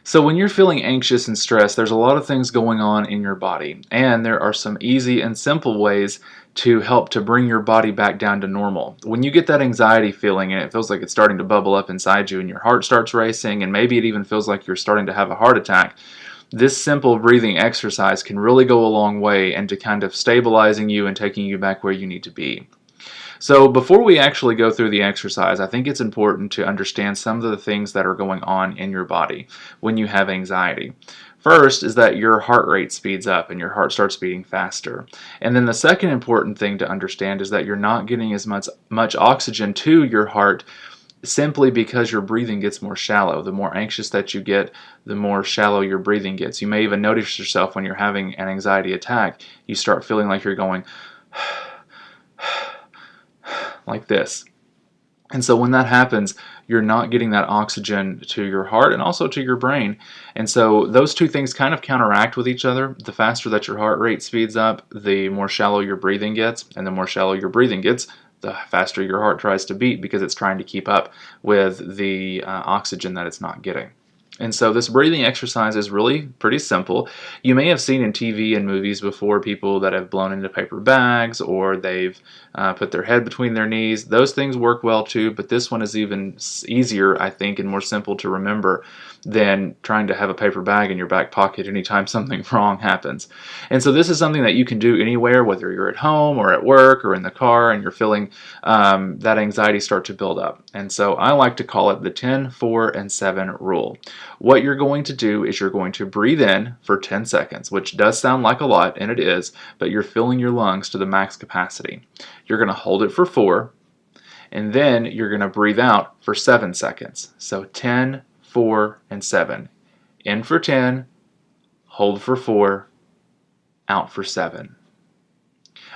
So when you're feeling anxious and stressed, there's a lot of things going on in your body, and there are some easy and simple ways to help to bring your body back down to normal. When you get that anxiety feeling and it feels like it's starting to bubble up inside you and your heart starts racing and maybe it even feels like you're starting to have a heart attack, this simple breathing exercise can really go a long way into kind of stabilizing you and taking you back where you need to be. So before we actually go through the exercise, I think it's important to understand some of the things that are going on in your body when you have anxiety. First is that your heart rate speeds up and your heart starts beating faster. And then the second important thing to understand is that you're not getting as much oxygen to your heart simply because your breathing gets more shallow. The more anxious that you get, the more shallow your breathing gets. You may even notice yourself when you're having an anxiety attack, you start feeling like you're going like this. And so when that happens, you're not getting that oxygen to your heart and also to your brain. And so those two things kind of counteract with each other. The faster that your heart rate speeds up, the more shallow your breathing gets. And the more shallow your breathing gets, the faster your heart tries to beat because it's trying to keep up with the oxygen that it's not getting. And so this breathing exercise is really pretty simple. You may have seen in TV and movies before people that have blown into paper bags or they've put their head between their knees. Those things work well too, but this one is even easier, I think, and more simple to remember than trying to have a paper bag in your back pocket anytime something wrong happens. And so this is something that you can do anywhere, whether you're at home or at work or in the car and you're feeling that anxiety start to build up. And so I like to call it the 10, 4, and 7 rule. What you're going to do is you're going to breathe in for 10 seconds, which does sound like a lot, and it is, but you're filling your lungs to the max capacity. You're going to hold it for 4, and then you're going to breathe out for 7 seconds. So 10, 4, and 7. In for 10, hold for 4, out for 7.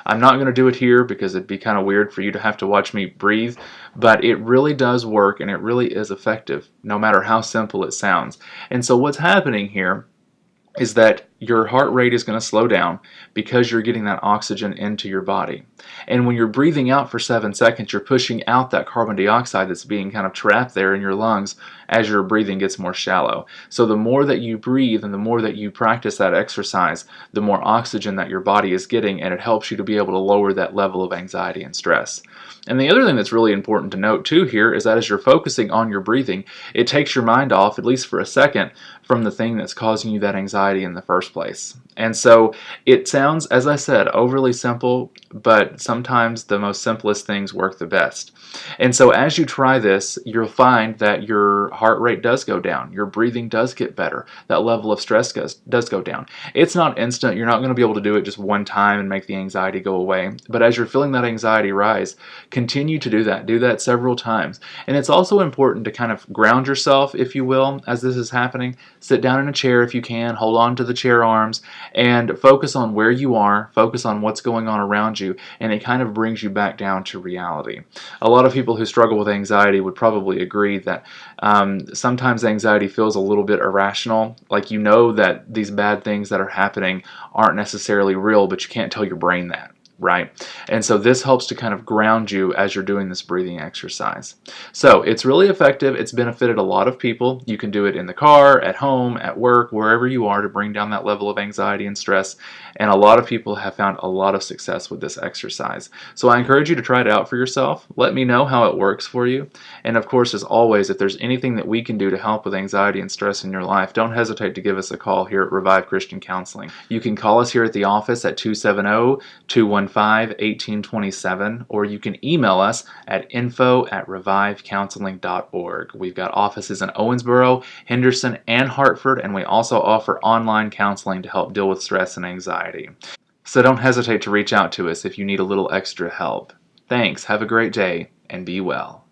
I'm not going to do it here because it'd be kind of weird for you to have to watch me breathe, but it really does work and it really is effective, no matter how simple it sounds. And so what's happening here is that your heart rate is going to slow down because you're getting that oxygen into your body. And when you're breathing out for 7 seconds, you're pushing out that carbon dioxide that's being kind of trapped there in your lungs as your breathing gets more shallow. So the more that you breathe and the more that you practice that exercise, the more oxygen that your body is getting, and it helps you to be able to lower that level of anxiety and stress. And the other thing that's really important to note too here is that as you're focusing on your breathing, it takes your mind off, at least for a second, from the thing that's causing you that anxiety in the first place. And so it sounds, as I said, overly simple, but sometimes the most simplest things work the best. And so as you try this, you'll find that your heart rate does go down, your breathing does get better, that level of stress does go down. It's not instant, you're not going to be able to do it just one time and make the anxiety go away, but as you're feeling that anxiety rise, continue to do that several times. And it's also important to kind of ground yourself, if you will, as this is happening. Sit down in a chair if you can, hold on to the chair arms, and focus on where you are, focus on what's going on around you, and it kind of brings you back down to reality. A lot of people who struggle with anxiety would probably agree that sometimes anxiety feels a little bit irrational, like you know that these bad things that are happening aren't necessarily real, but you can't tell your brain that. Right? And so this helps to kind of ground you as you're doing this breathing exercise. So it's really effective. It's benefited a lot of people. You can do it in the car, at home, at work, wherever you are, to bring down that level of anxiety and stress. And a lot of people have found a lot of success with this exercise. So I encourage you to try it out for yourself. Let me know how it works for you. And of course, as always, if there's anything that we can do to help with anxiety and stress in your life, don't hesitate to give us a call here at Revive Christian Counseling. You can call us here at the office at 270-215-1827, or you can email us at info@revivecounseling.org. We've got offices in Owensboro, Henderson, and Hartford, and we also offer online counseling to help deal with stress and anxiety. So don't hesitate to reach out to us if you need a little extra help. Thanks, have a great day, and be well.